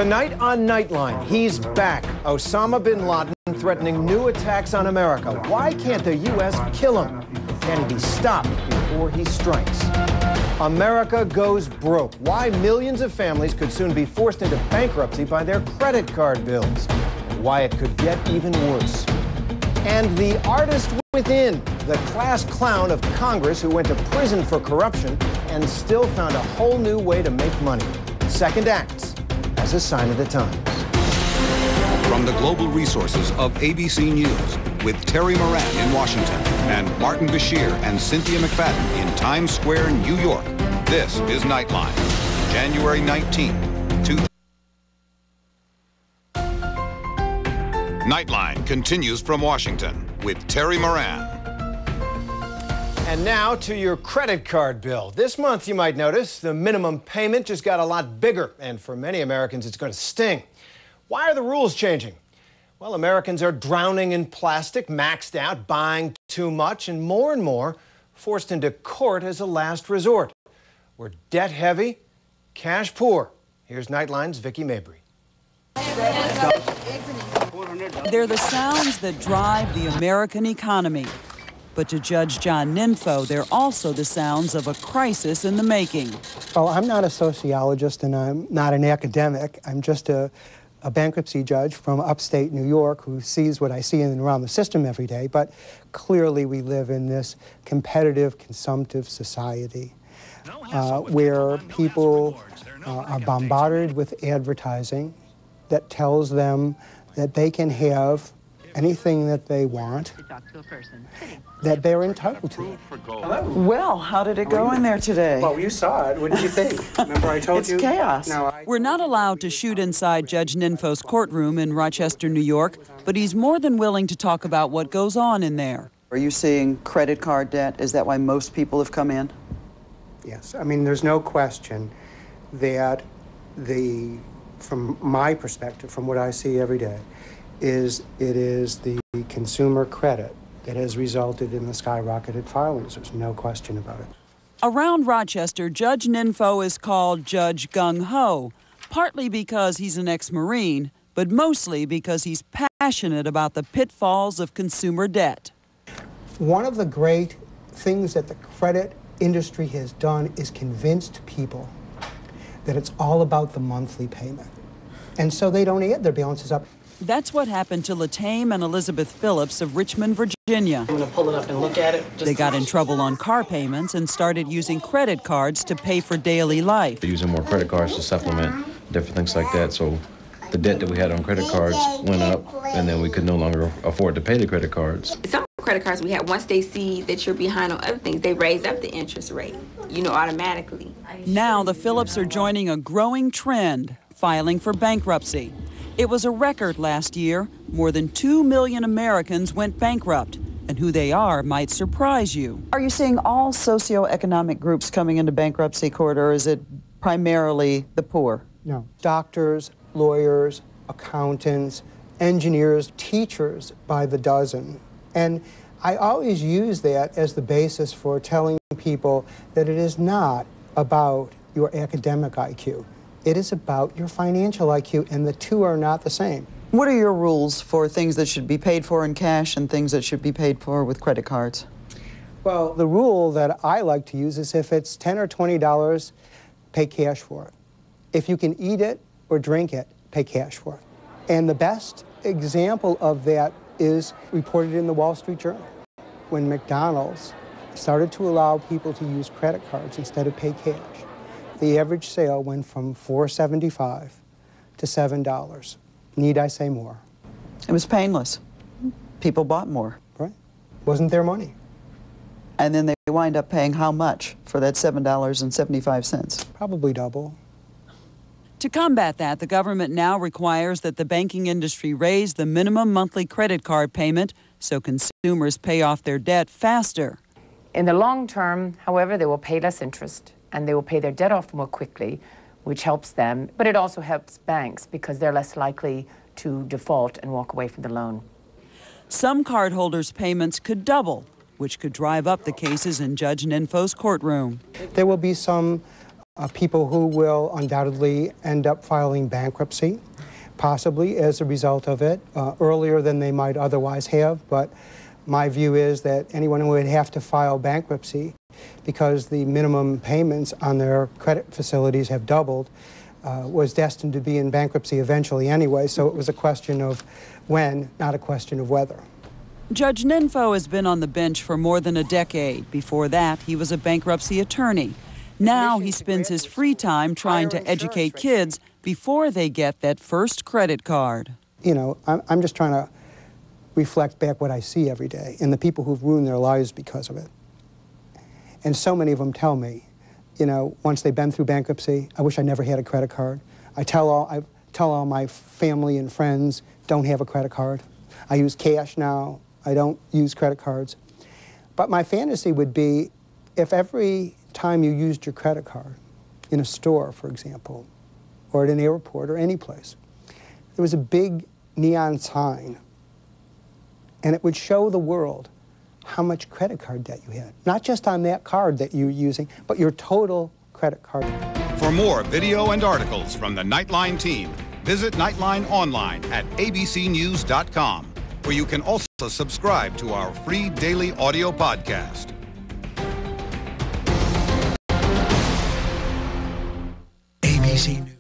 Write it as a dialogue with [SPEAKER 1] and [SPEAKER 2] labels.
[SPEAKER 1] Tonight on Nightline, he's back. Osama bin Laden threatening new attacks on America. Why can't the U.S. kill him? Can he be stopped before he strikes? America goes broke. Why millions of families could soon be forced into bankruptcy by their credit card bills. And why it could get even worse. And the artist within, the class clown of Congress who went to prison for corruption and still found a whole new way to make money. Second acts as a sign of the times.
[SPEAKER 2] From the global resources of ABC News, with Terry Moran in Washington and Martin Bashir and Cynthia McFadden in Times Square, New York, this is Nightline, January 19th. Nightline continues from Washington with Terry Moran.
[SPEAKER 1] And now to your credit card bill. This month, you might notice, the minimum payment just got a lot bigger, and for many Americans, it's going to sting. Why are the rules changing? Well, Americans are drowning in plastic, maxed out, buying too much, and more forced into court as a last resort. We're debt heavy, cash poor. Here's Nightline's Vicki Mabry.
[SPEAKER 3] They're the sounds that drive the American economy. But to Judge John Ninfo, they're also the sounds of a crisis in the making.
[SPEAKER 4] Well, I'm not a sociologist and I'm not an academic. I'm just a bankruptcy judge from upstate New York who sees what I see in and around the system every day. But clearly we live in this competitive, consumptive society where people are bombarded with advertising that tells them that they can have anything that they want, that they're entitled to.
[SPEAKER 3] Well, how did it go in there today?
[SPEAKER 4] Well, you saw it. What did you think? Remember I told you?
[SPEAKER 3] It's chaos.
[SPEAKER 4] No,
[SPEAKER 3] We're not allowed to shoot inside Judge Ninfo's courtroom in Rochester, New York, but he's more than willing to talk about what goes on in there. Are you seeing credit card debt? Is that why most people have come in?
[SPEAKER 4] Yes. I mean, there's no question that from my perspective, from what I see every day, it is the consumer credit that has resulted in the skyrocketed filings. There's no question about it.
[SPEAKER 3] Around Rochester, Judge Ninfo is called Judge Gung Ho, partly because he's an ex-Marine, but mostly because he's passionate about the pitfalls of consumer debt.
[SPEAKER 4] One of the great things that the credit industry has done is convinced people that it's all about the monthly payment. And so they don't add their balances up.
[SPEAKER 3] That's what happened to Latame and Elizabeth Phillips of Richmond, Virginia.
[SPEAKER 5] I'm going to pull it up and look at it.
[SPEAKER 3] They got in trouble on car payments and started using credit cards to pay for daily life.
[SPEAKER 6] They're using more credit cards to supplement different things like that. So the debt that we had on credit cards went up, and then we could no longer afford to pay the credit cards.
[SPEAKER 7] Some credit cards we have, once they see that you're behind on other things, they raise up the interest rate, automatically.
[SPEAKER 3] Now the Phillips are joining a growing trend, filing for bankruptcy. It was a record last year. More than 2 million Americans went bankrupt, and who they are might surprise you. Are you seeing all socioeconomic groups coming into bankruptcy court, or is it primarily the poor?
[SPEAKER 4] No. Doctors, lawyers, accountants, engineers, teachers by the dozen. And I always use that as the basis for telling people that it is not about your academic IQ. It is about your financial IQ, and the two are not the same.
[SPEAKER 3] What are your rules for things that should be paid for in cash and things that should be paid for with credit cards?
[SPEAKER 4] Well, the rule that I like to use is if it's $10 or $20, pay cash for it. If you can eat it or drink it, pay cash for it. And the best example of that is reported in the Wall Street Journal. When McDonald's started to allow people to use credit cards instead of pay cash, the average sale went from $4.75 to $7. Need I say more?
[SPEAKER 3] It was painless. People bought more.
[SPEAKER 4] Right. Wasn't their money.
[SPEAKER 3] And then they wind up paying how much for that $7.75?
[SPEAKER 4] Probably double.
[SPEAKER 3] To combat that, the government now requires that the banking industry raise the minimum monthly credit card payment so consumers pay off their debt faster.
[SPEAKER 5] In the long term, however, they will pay less interest and they will pay their debt off more quickly, which helps them, but it also helps banks because they're less likely to default and walk away from the loan.
[SPEAKER 3] Some cardholders' payments could double, which could drive up the cases in Judge Ninfo's courtroom.
[SPEAKER 4] There will be some people who will undoubtedly end up filing bankruptcy, possibly as a result of it, earlier than they might otherwise have. But my view is that anyone who would have to file bankruptcy because the minimum payments on their credit facilities have doubled was destined to be in bankruptcy eventually anyway, so it was a question of when, not a question of whether.
[SPEAKER 3] Judge Ninfo has been on the bench for more than a decade. Before that, he was a bankruptcy attorney. Now he spends his free time trying to educate kids before they get that first credit card.
[SPEAKER 4] You know, I'm just trying to reflect back what I see every day and the people who've ruined their lives because of it. And so many of them tell me, you know, once they've been through bankruptcy, I wish I never had a credit card. I tell all my family and friends, don't have a credit card. I use cash now. I don't use credit cards. But my fantasy would be if every time you used your credit card in a store, for example, or at an airport or any place, there was a big neon sign, and it would show the world how much credit card debt you had. Not just on that card that you were using, but your total credit card.
[SPEAKER 2] For more video and articles from the Nightline team, visit Nightline online at abcnews.com, where you can also subscribe to our free daily audio podcast.
[SPEAKER 8] ABC News.